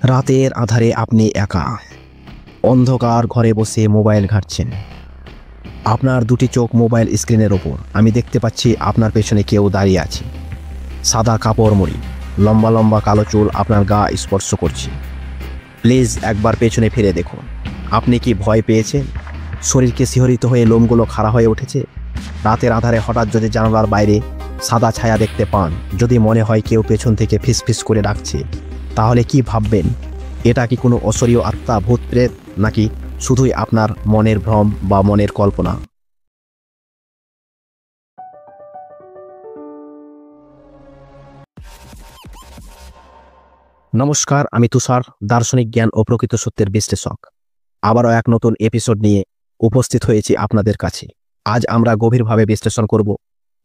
রাতের আধারে আপনি একা অন্ধকার ঘরে বসে মোবাইল ঘাঁটছেন। আপনার দুটি চোখ মোবাইল স্ক্রিনের ওপর। আমি দেখতে পাচ্ছি আপনার পেছনে কেউ দাঁড়িয়ে আছে। সাদা কাপড় মুড়ি, লম্বা লম্বা কালো চুল আপনার গা স্পর্শ করছে। প্লিজ একবার পেছনে ফিরে দেখুন। আপনি কি ভয় পেয়েছেন? শরীরকে শিহরিত হয়ে লোমগুলো খাড়া হয়ে উঠেছে? রাতের আধারে হঠাৎ যদি জানালার বাইরে সাদা ছায়া দেখতে পান, যদি মনে হয় কেউ পেছন থেকে ফিসফিস করে ডাকছে, তাহলে কি ভাববেন? এটা কি কোনো অশরীয় আত্মা, ভূত প্রেত, নাকি শুধুই আপনার মনের ভ্রম বা মনের কল্পনা? নমস্কার, আমি তুষার, দার্শনিক জ্ঞান ও প্রকৃত সত্যের বিশ্লেষক। আবারও এক নতুন এপিসোড নিয়ে উপস্থিত হয়েছি আপনাদের কাছে। আজ আমরা গভীরভাবে বিশ্লেষণ করব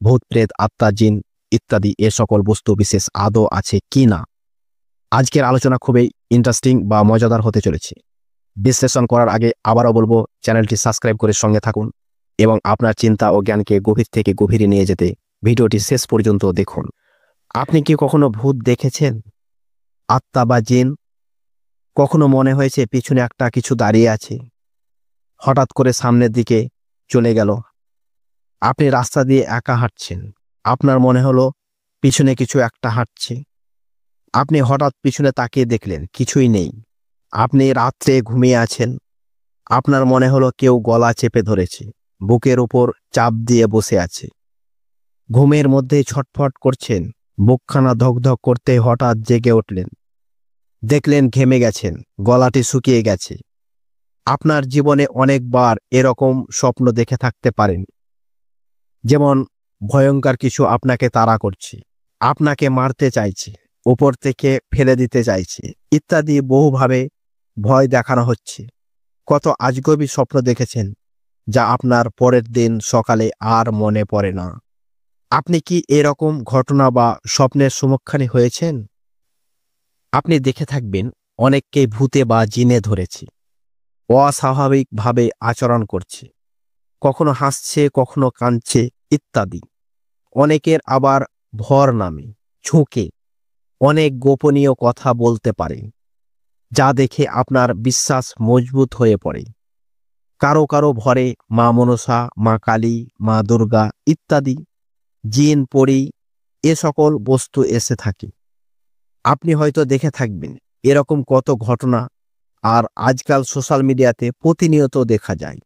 ভূত প্রেত, আত্মা, জিন ইত্যাদি এ সকল বস্তু বিশেষ আদৌ আছে কি না। আজকের আলোচনা খুবই ইন্টারেস্টিং বা মজাদার হতে চলেছে। বিশ্লেষণ করার আগে আবারও বলবো, চ্যানেলটি সাবস্ক্রাইব করে সঙ্গে থাকুন এবং আপনার চিন্তা ও জ্ঞানকে গভীর থেকে গভীরে নিয়ে যেতে ভিডিওটি শেষ পর্যন্ত দেখুন। আপনি কি কখনো ভূত দেখেছেন, আত্মা বা জিন? কখনো মনে হয়েছে পিছনে একটা কিছু দাঁড়িয়ে আছে, হঠাৎ করে সামনের দিকে চলে গেল? আপনি রাস্তা দিয়ে একা হাঁটছেন, আপনার মনে হলো পিছনে কিছু একটা হাঁটছে। আপনি হঠাৎ পিছনে তাকিয়ে দেখলেন কিছুই নেই। আপনি রাত্রে ঘুমিয়ে আছেন, আপনার মনে হলো কেউ গলা চেপে ধরেছে, বুকের উপর চাপ দিয়ে বসে আছে। ঘুমের মধ্যে ছটফট করছেন, বুকখানা ধকধক করতে হঠাৎ জেগে উঠলেন, দেখলেন ঘেমে গেছেন, গলাটি শুকিয়ে গেছে। আপনার জীবনে অনেকবার এরকম স্বপ্ন দেখে থাকতে পারেন, যেমন ভয়ঙ্কর কিছু আপনাকে তাড়া করছে, আপনাকে মারতে চাইছে, উপর থেকে ফেলে দিতে চাইছে ইত্যাদি। বহুভাবে ভয় দেখানো হচ্ছে। কত আজগবি স্বপ্ন দেখেছেন যা আপনার পরের দিন সকালে আর মনে পড়ে না। আপনি কি এরকম ঘটনা বা স্বপ্নের সম্মুখীন হয়েছেন? আপনি দেখে থাকবেন অনেককেই ভূতে বা জিনে ধরেছে, অস্বাভাবিকভাবে আচরণ করছে, কখনো হাসছে, কখনো কাঁদছে ইত্যাদি। অনেকের আবার ভর নামে, ঝুঁকে অনেক গোপনীয় কথা বলতে পারে, যা দেখে আপনার বিশ্বাস মজবুত হয়ে পড়ে। কারো কারো ভরে মা মনসা, মা কালী, মা দুর্গা ইত্যাদি জিন, পরি এ সকল বস্তু এসে থাকে। আপনি হয়তো দেখে থাকবেন এরকম কত ঘটনা, আর আজকাল সোশ্যাল মিডিয়াতে প্রতিনিয়ত দেখা যায়।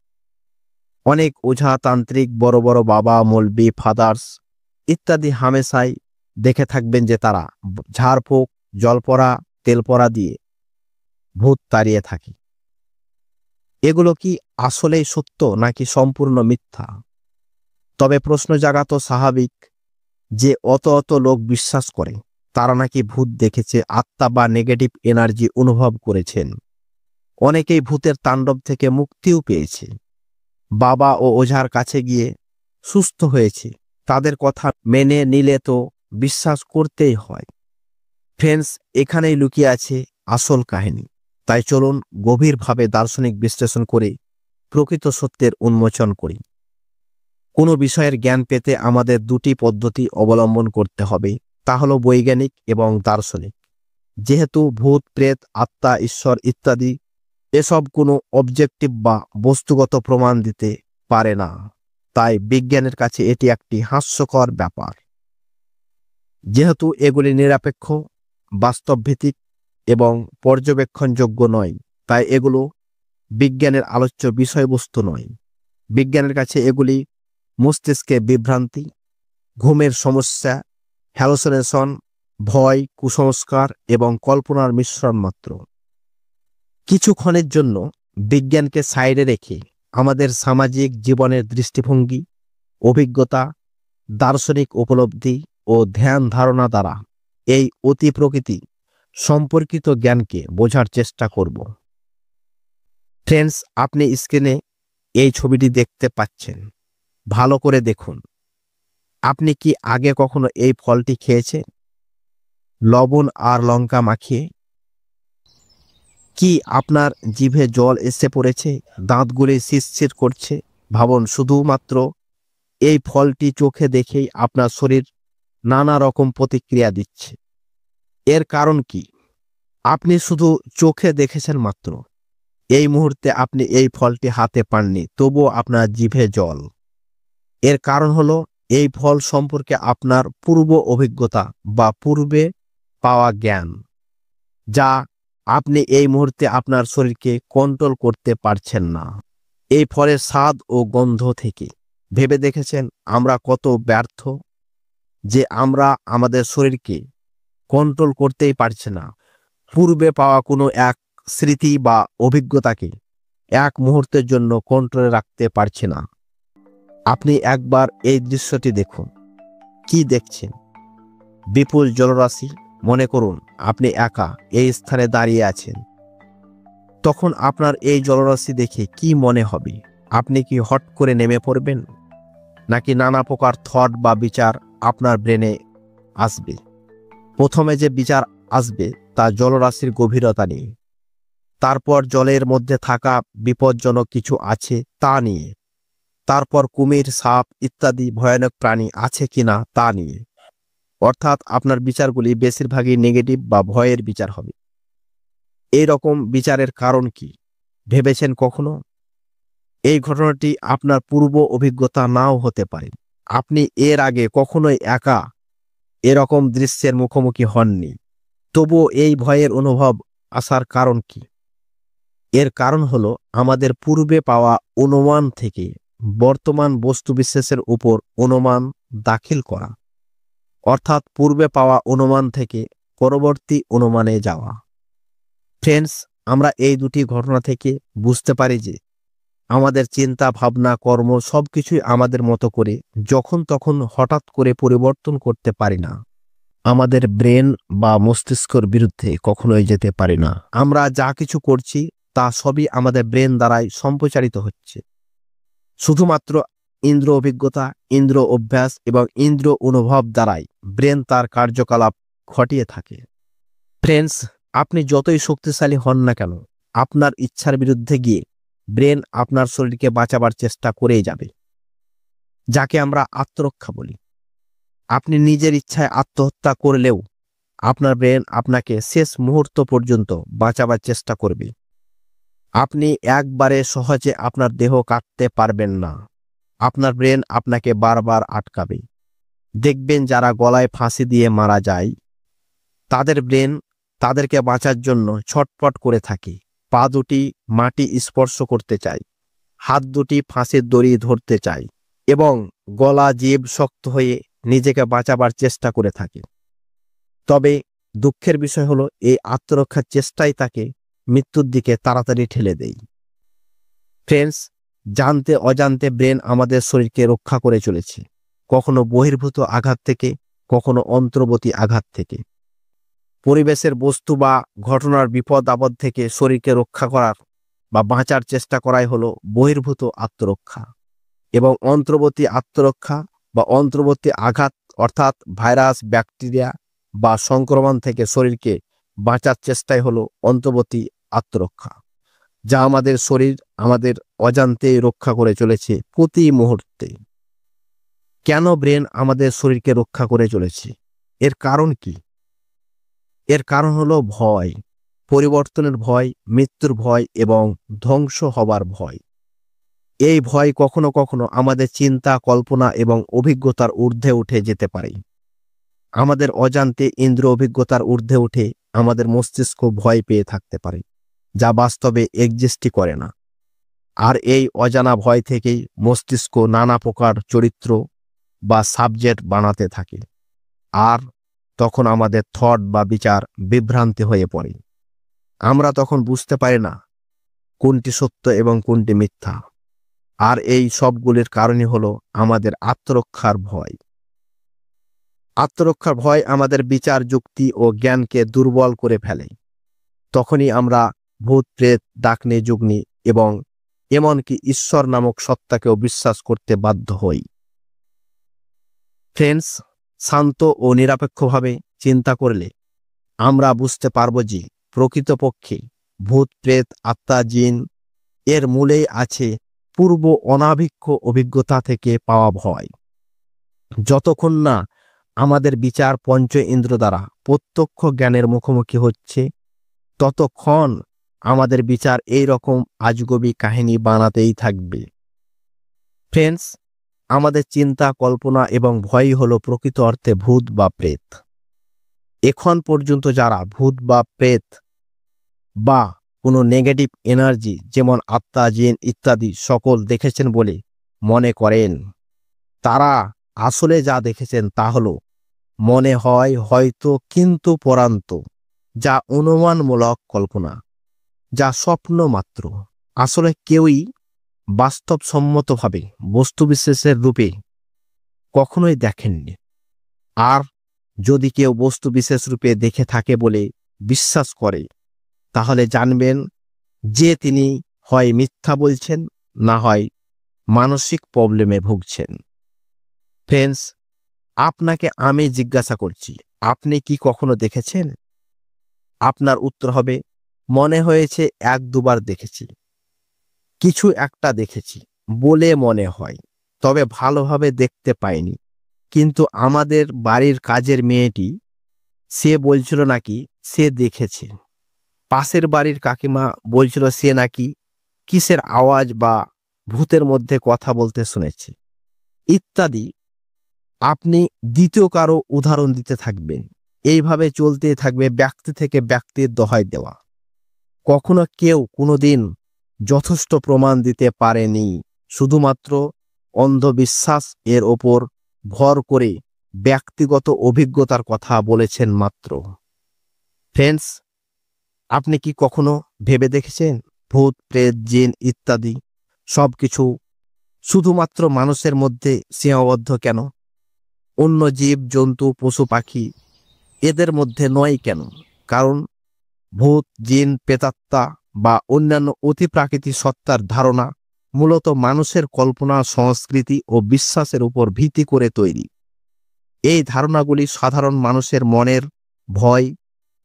অনেক ওঝা, তান্ত্রিক, বড় বড় বাবা, মৌলবি, ফাদার্স ইত্যাদি হামেশাই দেখে থাকবেন যে তারা ঝাড়ফুঁক, জলপরা, তেলপরা দিয়ে ভূত তাড়িয়ে থাকে। এগুলো কি আসলেই সত্য নাকি সম্পূর্ণ মিথ্যা? তবে প্রশ্ন জাগা তো স্বাভাবিক, যে অত অত লোক বিশ্বাস করে তারা নাকি ভূত দেখেছে, আত্মা বা নেগেটিভ এনার্জি অনুভব করেছেন। অনেকেই ভূতের তাণ্ডব থেকে মুক্তিও পেয়েছে, বাবা ও ওঝার কাছে গিয়ে সুস্থ হয়েছে। তাদের কথা মেনে নিলে তো বিশ্বাস করতেই হয়। ফ্রেন্ডস, এখানেই লুকিয়ে আছে আসল কাহিনী। তাই চলুন গভীরভাবে দার্শনিক বিশ্লেষণ করে প্রকৃত সত্যের উন্মোচন করি। কোনো বিষয়ের জ্ঞান পেতে আমাদের দুটি পদ্ধতি অবলম্বন করতে হবে, তা হলো বৈজ্ঞানিক এবং দার্শনিক। যেহেতু ভূত প্রেত, আত্মা, ঈশ্বর ইত্যাদি এসব কোনো অবজেক্টিভ বা বস্তুগত প্রমাণ দিতে পারে না, তাই বিজ্ঞানের কাছে এটি একটি হাস্যকর ব্যাপার। যেহেতু এগুলি নিরপেক্ষ, বাস্তবভিত্তিক এবং পর্যবেক্ষণযোগ্য নয়, তাই এগুলো বিজ্ঞানের আলোচ্য বিষয়বস্তু নয়। বিজ্ঞানের কাছে এগুলি মস্তিষ্কে বিভ্রান্তি, ঘুমের সমস্যা, হ্যালুসিনেশন, ভয়, কুসংস্কার এবং কল্পনার মিশ্রণ মাত্র। কিছুক্ষণের জন্য বিজ্ঞানকে সাইডে রেখে আমাদের সামাজিক জীবনের দৃষ্টিভঙ্গি, অভিজ্ঞতা, দার্শনিক উপলব্ধি ও ধ্যান ধারণা দ্বারা এই অতি প্রকৃতি সম্পর্কিত জ্ঞানকে বোঝার চেষ্টা করব। ফ্রেন্ডস, আপনি স্ক্রিনে এই ছবিটি দেখতে পাচ্ছেন, ভালো করে দেখুন। আপনি কি আগে কখনো এই ফলটি খেয়েছেন, লবণ আর লঙ্কা মাখিয়ে? কি আপনার জিভে জল এসে পড়েছে, দাঁতগুলি শিরশির করছে? ভাবুন, শুধুমাত্র এই ফলটি চোখে দেখেই আপনার শরীর নানা রকম প্রতিক্রিয়া দিচ্ছে। এর কারণ কি? আপনি শুধু চোখে দেখেছেন মাত্র। এই মুহূর্তে আপনি এই ফলটি হাতে পাননি, তবুও আপনার জিভে জল। এর কারণ হলো এই ফল সম্পর্কে আপনার পূর্ব অভিজ্ঞতা বা পূর্বে পাওয়া জ্ঞান, যা আপনি এই মুহূর্তে আপনার শরীরকে কন্ট্রোল করতে পারছেন না। এই ফলের স্বাদ ও গন্ধ থেকে ভেবে দেখেছেন আমরা কত ব্যর্থ, যে আমরা আমাদের শরীরকে কন্ট্রোল করতেই পারছি না। পূর্বে পাওয়া কোনো এক স্মৃতি বা অভিজ্ঞতাকে এক মুহূর্তের জন্য কন্ট্রোলে রাখতে পারছি না। আপনি একবার এই দৃশ্যটি দেখুন। কি দেখছেন? বিপুল জলরাশি। মনে করুন আপনি একা এই স্থানে দাঁড়িয়ে আছেন। তখন আপনার এই জলরাশি দেখে কি মনে হবে? আপনি কি হট করে নেমে পড়বেন, নাকি নানা প্রকার থট বা বিচার আপনার ব্রেনে আসবে? প্রথমে যে বিচার আসবে তা জলরাশির গভীরতা নিয়ে, তারপর জলের মধ্যে থাকা বিপজ্জনক কিছু আছে তা নিয়ে, তারপর কুমির, সাপ ইত্যাদি ভয়ানক প্রাণী আছে কিনা তা নিয়ে। অর্থাৎ আপনার বিচারগুলি বেশিরভাগই নেগেটিভ বা ভয়ের বিচার হবে। এই রকম বিচারের কারণ কি ভেবেছেন কখনো? এই ঘটনাটি আপনার পূর্ব অভিজ্ঞতা নাও হতে পারে। আপনি এর আগে কখনোই একা এরকম দৃশ্যের মুখোমুখি হননি। তবুও এই ভয়ের অনুভব আসার কারণ কি? এর কারণ হলো আমাদের পূর্বে পাওয়া অনুমান থেকে বর্তমান বস্তুবিশেষের উপর অনুমান দাখিল করা, অর্থাৎ পূর্বে পাওয়া অনুমান থেকে পরবর্তী অনুমানে যাওয়া। ফ্রেন্ডস, আমরা এই দুটি ঘটনা থেকে বুঝতে পারি যে আমাদের চিন্তা, ভাবনা, কর্ম সবকিছুই আমাদের মতো করে যখন তখন হঠাৎ করে পরিবর্তন করতে পারি না। আমাদের ব্রেন বা মস্তিষ্কের বিরুদ্ধে কখনোই যেতে পারি না। আমরা যা কিছু করছি তা সবই আমাদের ব্রেন দ্বারাই সম্প্রচারিত হচ্ছে। শুধুমাত্র ইন্দ্র অভিজ্ঞতা, ইন্দ্র অভ্যাস এবং ইন্দ্র অনুভব দ্বারাই ব্রেন তার কার্যকলাপ ঘটিয়ে থাকে। ফ্রেন্ডস, আপনি যতই শক্তিশালী হন না কেন, আপনার ইচ্ছার বিরুদ্ধে গিয়ে ব্রেন আপনার শরীরকে বাঁচাবার চেষ্টা করেই যাবে, যাকে আমরা আত্মরক্ষা বলি। আপনি নিজের ইচ্ছায় আত্মহত্যা করলেও আপনার ব্রেন আপনাকে শেষ মুহূর্ত পর্যন্ত বাঁচাবার চেষ্টা করবে। আপনি একবারে সহজে আপনার দেহ কাটতে পারবেন না। আপনার ব্রেন আপনাকে বারবার আটকাবে। দেখবেন যারা গলায় ফাঁসি দিয়ে মারা যায়, তাদের ব্রেন তাদেরকে বাঁচার জন্য ছটফট করে থাকে। পা দুটি মাটি স্পর্শ করতে চায়, হাত দুটি ফাঁসির দড়ি ধরতে চায় এবং গলা, জিভ শক্ত হয়ে নিজেকে বাঁচাবার চেষ্টা করে থাকে। তবে দুঃখের বিষয় হলো এই আত্মরক্ষার চেষ্টাই তাকে মৃত্যুর দিকে তাড়াতাড়ি ঠেলে দেয়। ফ্রেন্ডস, জানতে অজান্তে ব্রেন আমাদের শরীরকে রক্ষা করে চলেছে, কখনো বহির্ভূত আঘাত থেকে, কখনো অন্তর্বর্তী আঘাত থেকে। পরিবেশের বস্তু বা ঘটনার বিপদ আপদ থেকে শরীরকে রক্ষা করার বা বাঁচার চেষ্টা করাই হলো বহির্ভূত আত্মরক্ষা। এবং অন্তর্বর্তী আত্মরক্ষা বা অন্তর্বর্তী আঘাত, অর্থাৎ ভাইরাস, ব্যাকটেরিয়া বা সংক্রমণ থেকে শরীরকে বাঁচার চেষ্টাই হলো অন্তর্বর্তী আত্মরক্ষা, যা আমাদের শরীর আমাদের অজান্তে রক্ষা করে চলেছে প্রতি মুহূর্তে। কেন ব্রেন আমাদের শরীরকে রক্ষা করে চলেছে? এর কারণ কি? এর কারণ হলো ভয়, পরিবর্তনের ভয়, মৃত্যুর ভয় এবং ধ্বংস হবার ভয়। এই ভয় কখনো কখনো আমাদের চিন্তা, কল্পনা এবং অভিজ্ঞতার ঊর্ধ্বে উঠে যেতে পারে। আমাদের অজান্তে ইন্দ্র অভিজ্ঞতার ঊর্ধ্বে উঠে আমাদের মস্তিষ্ক ভয় পেয়ে থাকতে পারে, যা বাস্তবে এক্সিস্টই করে না। আর এই অজানা ভয় থেকেই মস্তিষ্ক নানা প্রকার চরিত্র বা সাবজেক্ট বানাতে থাকে, আর তখন আমাদের থট বা বিচার বিভ্রান্তি হয়ে পড়ে। আমরা তখন বুঝতে পারি না কোনটি সত্য এবং কোনটি মিথ্যা। আর এই সবগুলির কারণই হলো আমাদের আত্মরক্ষার ভয়। আত্মরক্ষার ভয় আমাদের বিচার, যুক্তি ও জ্ঞানকে দুর্বল করে ফেলে। তখনই আমরা ভূত, প্রেত, ডাকনি, যুগনি এবং এমনকি ঈশ্বর নামক সত্তাকেও বিশ্বাস করতে বাধ্য হই। ফ্রেন্ডস, শান্ত ও নিরপেক্ষভাবে চিন্তা করলে আমরা বুঝতে পারব যে প্রকৃতপক্ষে ভূত, প্রেত, আত্মা, জিন এর মূলেই আছে পূর্ব অনাভিজ্ঞ অভিজ্ঞতা থেকে পাওয়া ভয়। যতক্ষণ না আমাদের বিচার পঞ্চ ইন্দ্র দ্বারা প্রত্যক্ষ জ্ঞানের মুখোমুখি হচ্ছে, ততক্ষণ আমাদের বিচার এই রকম আজগুবি কাহিনী বানাতেই থাকবে। ফ্রেন্ডস, আমাদের চিন্তা, কল্পনা এবং ভয়ই হলো প্রকৃত অর্থে ভূত বা প্রেত। এখন পর্যন্ত যারা ভূত বা প্রেত বা কোনো নেগেটিভ এনার্জি যেমন আত্মা, জিন ইত্যাদি সকল দেখেছেন বলে মনে করেন, তারা আসলে যা দেখেছেন তা হলো মনে হয়, হয়তো, কিন্তু পরান্ত, যা অনুমানমূলক কল্পনা, যা স্বপ্ন মাত্র। আসলে কেউই বাস্তবসম্মতভাবে বস্তুবিশেষের রূপে কখনোই দেখেননি। আর যদি কেউ বস্তু বিশেষ রূপে দেখে থাকে বলে বিশ্বাস করে, তাহলে জানবেন যে তিনি হয় মিথ্যা বলছেন, না হয় মানসিক প্রবলেমে ভুগছেন। ফ্রেন্ডস, আপনাকে আমি জিজ্ঞাসা করছি, আপনি কি কখনো দেখেছেন? আপনার উত্তর হবে, মনে হয়েছে 1-2 বার দেখেছি, কিছু একটা দেখেছি বলে মনে হয়, তবে ভালোভাবে দেখতে পাইনি। কিন্তু আমাদের বাড়ির কাজের মেয়েটি, সে বলছিল নাকি সে দেখেছে। পাশের বাড়ির কাকিমা বলছিল সে নাকি কিসের আওয়াজ বা ভূতের মধ্যে কথা বলতে শুনেছে, ইত্যাদি। আপনি দ্বিতীয় কারো উদাহরণ দিতে থাকবেন। এইভাবে চলতে থাকবে, ব্যক্তি থেকে ব্যক্তির দোহাই দেওয়া। কখনো কেউ কোনোদিন যথেষ্ট প্রমাণ দিতে পারেনি, শুধুমাত্র অন্ধবিশ্বাস এর ওপর ভর করে ব্যক্তিগত অভিজ্ঞতার কথা বলেছেন মাত্র। ফ্রেন্ডস, আপনি কি কখনো ভেবে দেখেছেন ভূত, প্রেত, জিন ইত্যাদি সবকিছু শুধুমাত্র মানুষের মধ্যে সীমাবদ্ধ কেন? অন্য জীব, জন্তু, পশু পাখি এদের মধ্যে নয় কেন? কারণ ভূত, জিন, প্রেতাত্মা বা অন্যান্য অতিপ্রাকৃতিক সত্তার ধারণা মূলত মানুষের কল্পনা, সংস্কৃতি ও বিশ্বাসের উপর ভিত্তি করে তৈরি। এই ধারণাগুলি সাধারণ মানুষের মনের ভয়,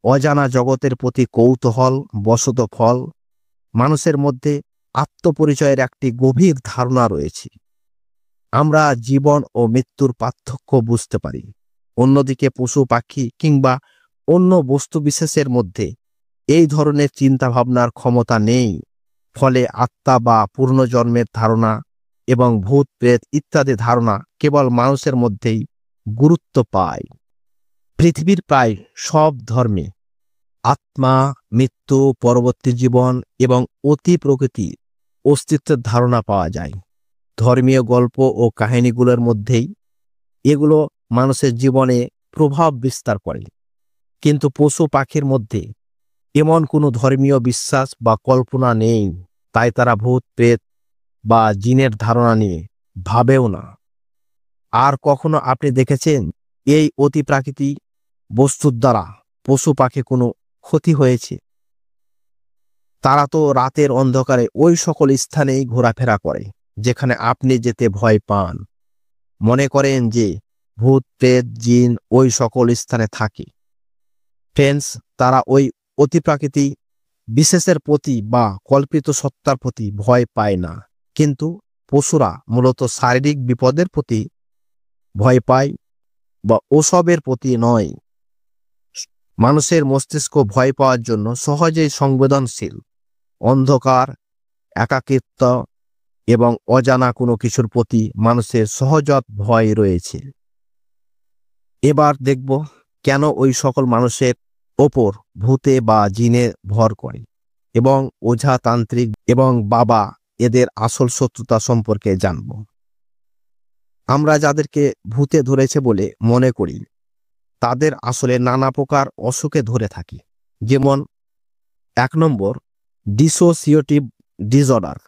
অজানা জগতের প্রতি কৌতূহল বশত ফল। মানুষের মধ্যে আত্মপরিচয়ের একটি গভীর ধারণা রয়েছে। আমরা জীবন ও মৃত্যুর পার্থক্য বুঝতে পারি। অন্যদিকে পশু পাখি কিংবা অন্য বস্তু বিশেষের মধ্যে এই ধরনের চিন্তা ভাবনার ক্ষমতা নেই। ফলে আত্মা বা পূর্ণজন্মের ধারণা এবং ভূত, প্রেত ইত্যাদি ধারণা কেবল মানুষের মধ্যেই গুরুত্ব পায়। পৃথিবীর প্রায় সব ধর্মে আত্মা, মৃত্যু, পরবর্তী জীবন এবং অতি প্রকৃতি অস্তিত্বের ধারণা পাওয়া যায়। ধর্মীয় গল্প ও কাহিনীগুলোর মধ্যেই এগুলো মানুষের জীবনে প্রভাব বিস্তার করে। কিন্তু পশু পাখির মধ্যে এমন কোনো ধর্মীয় বিশ্বাস বা কল্পনা নেই, তাই তারা ভূত, প্রেত বা জিনের ধারণা নিয়ে ভাবেও না। আর কখনো আপনি দেখেছেন এই অতি প্রাকৃতিক বস্তুর দ্বারা পশু পাখি কোনো ক্ষতি হয়েছে? তারা তো রাতের অন্ধকারে ওই সকল স্থানেই ঘোরাফেরা করে যেখানে আপনি যেতে ভয় পান। মনে করেন যে ভূত, প্রেত, জিন ওই সকল স্থানে থাকে। ফ্রেন্ডস, তারা ওই অতিপ্রাকৃতিক বিশেষের প্রতি বা কল্পিত সত্তার প্রতি ভয় পায় না। কিন্তু পশুরা মূলত শারীরিক বিপদের প্রতি ভয় পায় বা ওসবের প্রতি নয়। মানুষের মস্তিষ্ক ভয় পাওয়ার জন্য সহজেই সংবেদনশীল। অন্ধকার, একাকিত্ব এবং অজানা কোনো কিছুর প্রতি মানুষের সহজাত ভয় রয়েছে। এবার দেখব কেন ওই সকল মানুষের ওপর ভূতে বা জিনে ভর করে এবং ওঝা, তান্ত্রিক এবং বাবা এদের আসল শত্রুতা সম্পর্কে জানব। আমরা যাদেরকে ভূতে ধরেছে বলে মনে করি তাদের আসলে নানা প্রকার অসুখে ধরে থাকি। যেমন 1 নম্বর, ডিসোসিয়েটিভ ডিসঅর্ডার।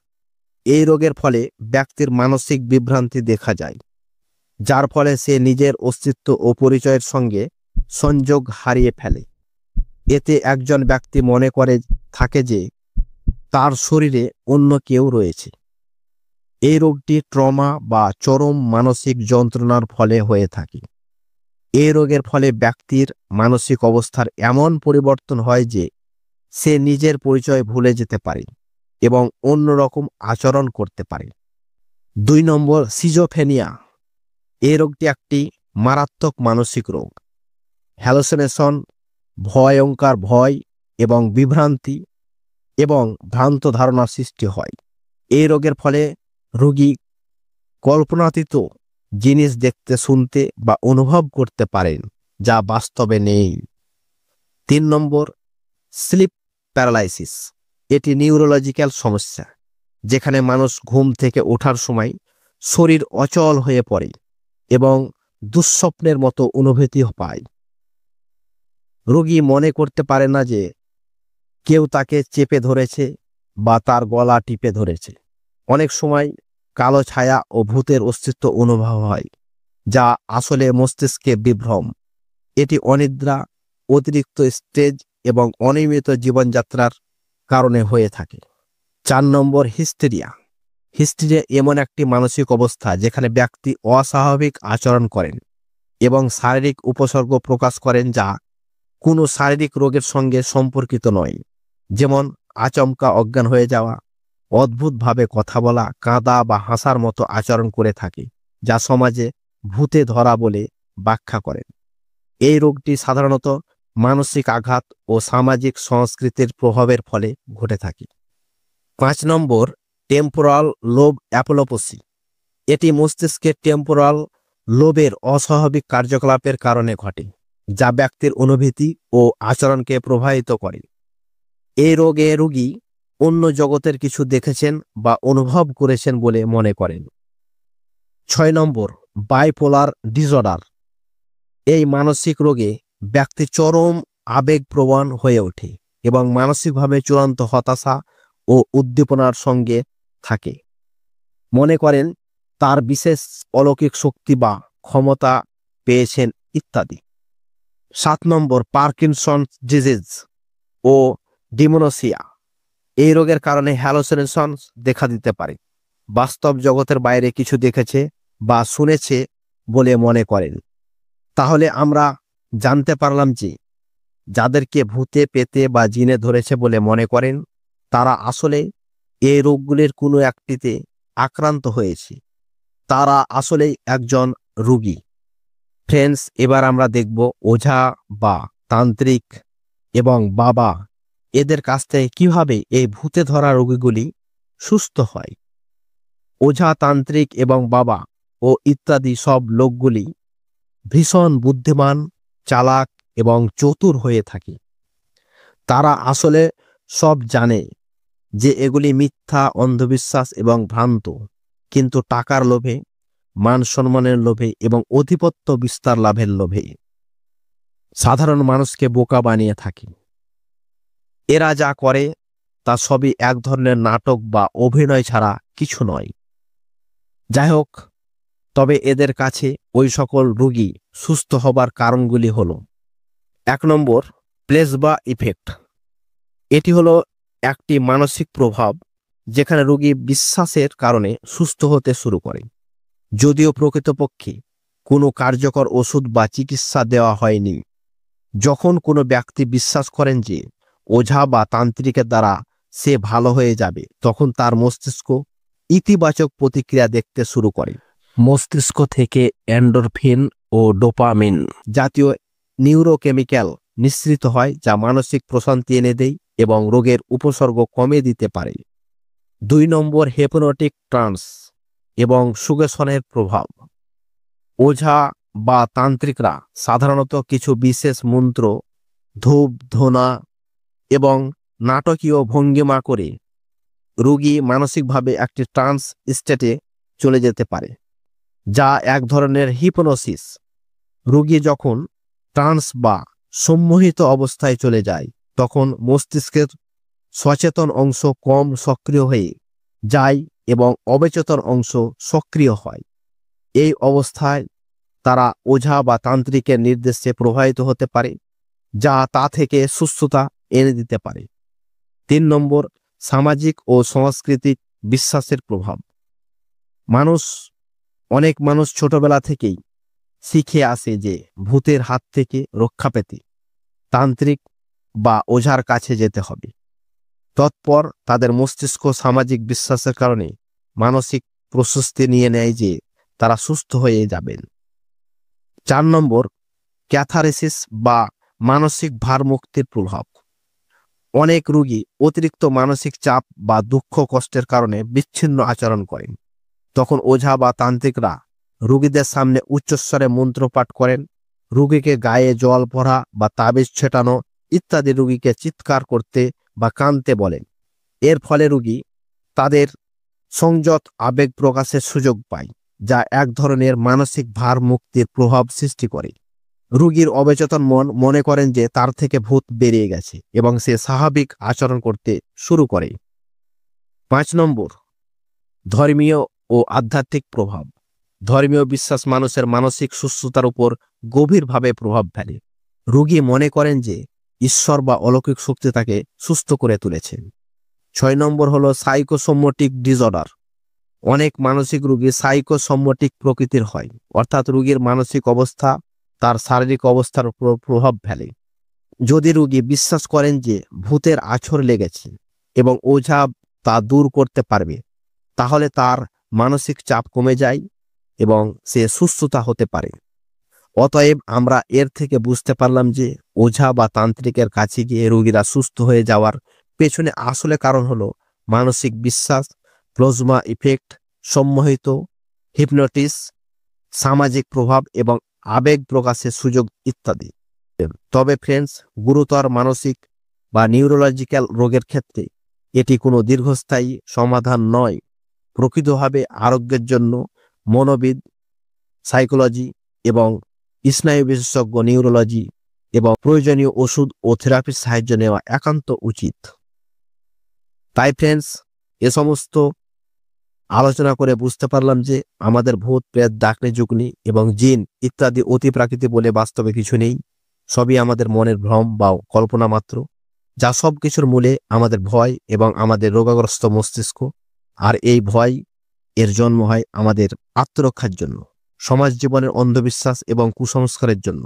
এই রোগের ফলে ব্যক্তির মানসিক বিভ্রান্তি দেখা যায়, যার ফলে সে নিজের অস্তিত্ব ও পরিচয়ের সঙ্গে সংযোগ হারিয়ে ফেলে। এতে একজন ব্যক্তি মনে করে থাকে যে তার শরীরে অন্য কেউ রয়েছে। এই রোগটি ট্রমা বা চরম মানসিক যন্ত্রণার ফলে হয়ে থাকে। এই রোগের ফলে ব্যক্তির মানসিক অবস্থার এমন পরিবর্তন হয় যে সে নিজের পরিচয় ভুলে যেতে পারে এবং অন্যরকম আচরণ করতে পারে। 2 নম্বর, সিজোফ্রেনিয়া। এই রোগটি একটি মারাত্মক মানসিক রোগ। হ্যালুসিনেশন, ভয়ঙ্কর ভয় এবং বিভ্রান্তি এবং ভ্রান্ত ধারণা সৃষ্টি হয়। এই রোগের ফলে রোগী কল্পনাতীত জিনিস দেখতে, শুনতে বা অনুভব করতে পারেন যা বাস্তবে নেই। 3 নম্বর, স্লিপ প্যারালাইসিস। এটি নিউরোলজিক্যাল সমস্যা, যেখানে মানুষ ঘুম থেকে ওঠার সময় শরীর অচল হয়ে পড়ে এবং দুঃস্বপ্নের মতো অনুভূতি পায়। রোগী মনে করতে পারে না যে কেউ তাকে চেপে ধরেছে বা তার গলা টিপে ধরেছে। অনেক সময় কালো ছায়া ও ভূতের অস্তিত্ব অনুভব হয়, যা আসলে মস্তিষ্কে বিভ্রম। এটি অনিদ্রা, অতিরিক্ত স্ট্রেস এবং অনিয়মিত জীবনযাত্রার কারণে হয়ে থাকে। 4 নম্বর, হিস্টেরিয়া। হিস্টেরিয়া এমন একটি মানসিক অবস্থা যেখানে ব্যক্তি অস্বাভাবিক আচরণ করেন এবং শারীরিক উপসর্গ প্রকাশ করেন যা কোনো শারীরিক রোগের সঙ্গে সম্পর্কিত নয়, যেমন আচমকা অজ্ঞান হয়ে যাওয়া, অদ্ভুতভাবে কথা বলা, কাঁদা বা হাসার মতো আচরণ করে থাকে, যা সমাজে ভূতে ধরা বলে ব্যাখ্যা করেন। এই রোগটি সাধারণত মানসিক আঘাত ও সামাজিক সংস্কৃতির প্রভাবের ফলে ঘটে থাকে। 5 নম্বর, টেম্পোরাল লোব অ্যাপোলোপসি। এটি মস্তিষ্কের টেম্পোরাল লোবের অস্বাভাবিক কার্যকলাপের কারণে ঘটে, যা ব্যক্তির অনুভূতি ও আচরণকে প্রভাবিত করে। এই রোগে রোগী অন্য জগতের কিছু দেখেছেন বা অনুভব করেছেন বলে মনে করেন। 6 নম্বর, বাইপোলার ডিসঅর্ডার। এই মানসিক রোগে ব্যক্তি চরম আবেগপ্রবণ হয়ে ওঠে এবং মানসিকভাবে চূড়ান্ত হতাশা ও উদ্দীপনার সঙ্গে থাকে। মনে করেন তার বিশেষ অলৌকিক শক্তি বা ক্ষমতা পেয়েছেন ইত্যাদি। 7 নম্বর, পার্কিনসন্স ডিজিজ ও ডিমোনোসিয়া। এই রোগের কারণে হ্যালোসিনেশন দেখা দিতে পারে, বাস্তব জগতের বাইরে কিছু দেখেছে বা শুনেছে বলে মনে করেন। তাহলে আমরা জানতে পারলাম যে যাদেরকে ভূতে পেতে বা জিনে ধরেছে বলে মনে করেন, তারা আসলে এই রোগগুলির কোনো একটিতে আক্রান্ত হয়েছে। তারা আসলেই একজন রোগী। ফ্রেন্ডস, এবার আমরা দেখব ওঝা বা তান্ত্রিক এবং বাবা এদের কাছ থেকে কিভাবে এই ভূতে ধরা রোগীগুলি সুস্থ হয়। ওঝা, তান্ত্রিক এবং বাবা ও ইত্যাদি সব লোকগুলি ভীষণ বুদ্ধিমান, চালাক এবং চতুর হয়ে থাকে। তারা আসলে সব জানে যে এগুলি মিথ্যা, অন্ধবিশ্বাস এবং ভ্রান্ত, কিন্তু টাকার লোভে, মান সম্মানের লোভে এবং আধিপত্য বিস্তার লাভের লোভে সাধারণ মানুষকে বোকা বানিয়ে থাকে। এরা যা করে তা সবই এক ধরনের নাটক বা অভিনয় ছাড়া কিছু নয়। যাই হোক, তবে এদের কাছে ওই সকল রোগী সুস্থ হবার কারণগুলি হল: 1 নম্বর, প্লেসবা ইফেক্ট। এটি হলো একটি মানসিক প্রভাব যেখানে রোগী বিশ্বাসের কারণে সুস্থ হতে শুরু করে, যদিও প্রকৃতপক্ষে কোনো কার্যকর ওষুধ বা চিকিৎসা দেওয়া হয়নি। যখন কোনো ব্যক্তি বিশ্বাস করেন যে ওঝা বা তান্ত্রিকের দ্বারা সে ভালো হয়ে যাবে, তখন তার মস্তিষ্ক ইতিবাচক প্রতিক্রিয়া দেখতে শুরু করে। মস্তিষ্ক থেকে এন্ডোরফিন ও ডোপামিন জাতীয় নিউরোকেমিক্যাল নিঃসৃত হয়, যা মানসিক প্রশান্তি এনে দেয় এবং রোগের উপসর্গ কমে দিতে পারে। 2 নম্বর, হিপনোটিক ট্রান্স এবং সুগেশনের প্রভাব। ওঝা বা তান্ত্রিকরা সাধারণত কিছু বিশেষ মন্ত্র, ধূপ, ধোনা এবং নাটকীয় ভঙ্গিমা করে রোগী মানসিকভাবে একটি ট্রান্স স্টেটে চলে যেতে পারে, যা এক ধরনের হিপনোসিস। রোগী যখন ট্রান্স বা সম্মোহিত অবস্থায় চলে যায়, তখন মস্তিষ্কের সচেতন অংশ কম সক্রিয় হয়ে যায় এবং অবচেতন অংশ সক্রিয় হয়। এই অবস্থায় তারা ওঝা বা তান্ত্রিকের নির্দেশে প্রভাবিত হতে পারে, যা তা থেকে সুস্থতা এনে দিতে পারে। 3 নম্বর, সামাজিক ও সাংস্কৃতিক বিশ্বাসের প্রভাব। অনেক মানুষ ছোটবেলা থেকেই শিখে আসে যে ভূতের হাত থেকে রক্ষা পেতে তান্ত্রিক বা ওঝার কাছে যেতে হবে। তৎপর তাদের মস্তিষ্ক সামাজিক বিশ্বাসের কারণে মানসিক প্রশস্তি নিয়ে নেয় যে তারা সুস্থ হয়ে যাবেন। 4 নম্বর, ক্যাথারেসিস বা মানসিক ভারমুক্তির প্রভাব। অনেক রোগী অতিরিক্ত মানসিক চাপ বা দুঃখ কষ্টের কারণে বিচ্ছিন্ন আচরণ করেন। তখন ওঝা বা তান্ত্রিকরা রোগীদের সামনে উচ্চস্বরে মন্ত্রপাঠ করেন, রোগীকে গায়ে জল ভরা বা তাবিজ ছেটানো ইত্যাদি রোগীকে চিৎকার করতে বা কাঁদতে বলেন। এর ফলে রোগী তাদের সংযত আবেগ প্রকাশের সুযোগ পায়, যা এক ধরনের মানসিক ভার মুক্তির প্রভাব সৃষ্টি করে। রোগীর অবচেতন মন মনে করেন যে তার থেকে ভূত বেরিয়ে গেছে এবং সে স্বাভাবিক আচরণ করতে শুরু করে। 5 নম্বর, ধর্মীয় ও আধ্যাত্মিক প্রভাব। ধর্মীয় বিশ্বাস মানুষের মানসিক সুস্থতার উপর গভীরভাবে প্রভাব ফেলে। রোগী মনে করেন যে ঈশ্বর বা অলৌকিক শক্তি তাকে সুস্থ করে তুলেছেন। 6 নম্বর হলো সাইকোসোমেটিক ডিসঅর্ডার। অনেক মানসিক রোগী সাইকোসোমেটিক প্রকৃতির হয়, অর্থাৎ রোগীর মানসিক অবস্থা তার শারীরিক অবস্থার উপর প্রভাব ফেলে। যদি রোগী বিশ্বাস করেন যে ভূতের আছর লেগেছে এবং ওঝা তা দূর করতে পারবে, তাহলে তার মানসিক চাপ কমে যায় এবং সে সুস্থতা হতে পারে। অতএব আমরা এর থেকে বুঝতে পারলাম যে ওঝা বা তান্ত্রিকের কাছে গিয়ে রোগীরা সুস্থ হয়ে যাওয়ার পেছনে আসলে কারণ হলো মানসিক বিশ্বাস, প্লাজমা ইফেক্ট, সম্মোহিত হিপনোটিস, সামাজিক প্রভাব এবং আবেগ প্রকাশের সুযোগ ইত্যাদি। তবে ফ্রেন্ডস, গুরুতর মানসিক বা নিউরোলজিক্যাল রোগের ক্ষেত্রে এটি কোনো দীর্ঘস্থায়ী সমাধান নয়। প্রকৃতভাবে আরোগ্যের জন্য মনোবিদ, সাইকোলজি এবং স্নায়ু বিশেষজ্ঞ নিউরোলজি এবং প্রয়োজনীয় ওষুধ ও থেরাপির সাহায্য নেওয়া একান্ত উচিত। তাই ফ্রেন্ডস, এ সমস্ত আলোচনা করে বুঝতে পারলাম যে আমাদের ভূত, প্রেত, ডাকনি, যুগনি এবং জিন ইত্যাদি অতি প্রাকৃতিক বলে বাস্তবে কিছু নেই। সবই আমাদের মনের ভ্রম বা কল্পনা মাত্র, যা সব কিছুর মূলে আমাদের ভয় এবং আমাদের রোগাগ্রস্ত মস্তিষ্ক। আর এই ভয় এর জন্ম হয় আমাদের আত্মরক্ষার জন্য, সমাজ জীবনের অন্ধবিশ্বাস এবং কুসংস্কারের জন্য।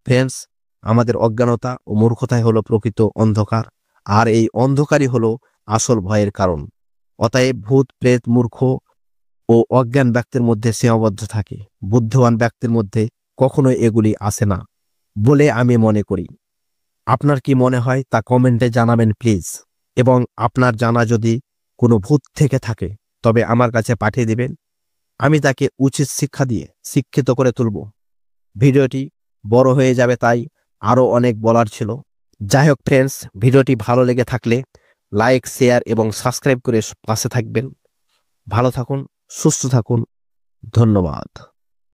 ফ্রেন্ডস, আমাদের অজ্ঞানতা ও মূর্খতাই হলো প্রকৃত অন্ধকার, আর এই অন্ধকারই হলো আসল ভয়ের কারণ। অতএব ভূত, প্রেত, মূর্খ ও অজ্ঞান ব্যক্তির মধ্যে সীমাবদ্ধ থাকে, বুদ্ধিমান ব্যক্তির মধ্যে কখনোই এগুলি আসে না বলে আমি মনে করি। আপনার কি মনে হয় তা কমেন্টে জানাবেন প্লিজ। এবং আপনার জানা যদি কোনো ভূত থেকে থাকে তবে আমার কাছে পাঠিয়ে দিবেন, আমি তাকে উচিত শিক্ষা দিয়ে শিক্ষিত করে তুলব। ভিডিওটি বড় হয়ে যাবে, তাই আরও অনেক বলার ছিল। যাই হোক ফ্রেন্ডস, ভিডিওটি ভালো লেগে থাকলে লাইক, শেয়ার এবং সাবস্ক্রাইব করে পাশে থাকবেন। ভালো থাকুন, সুস্থ থাকুন, ধন্যবাদ।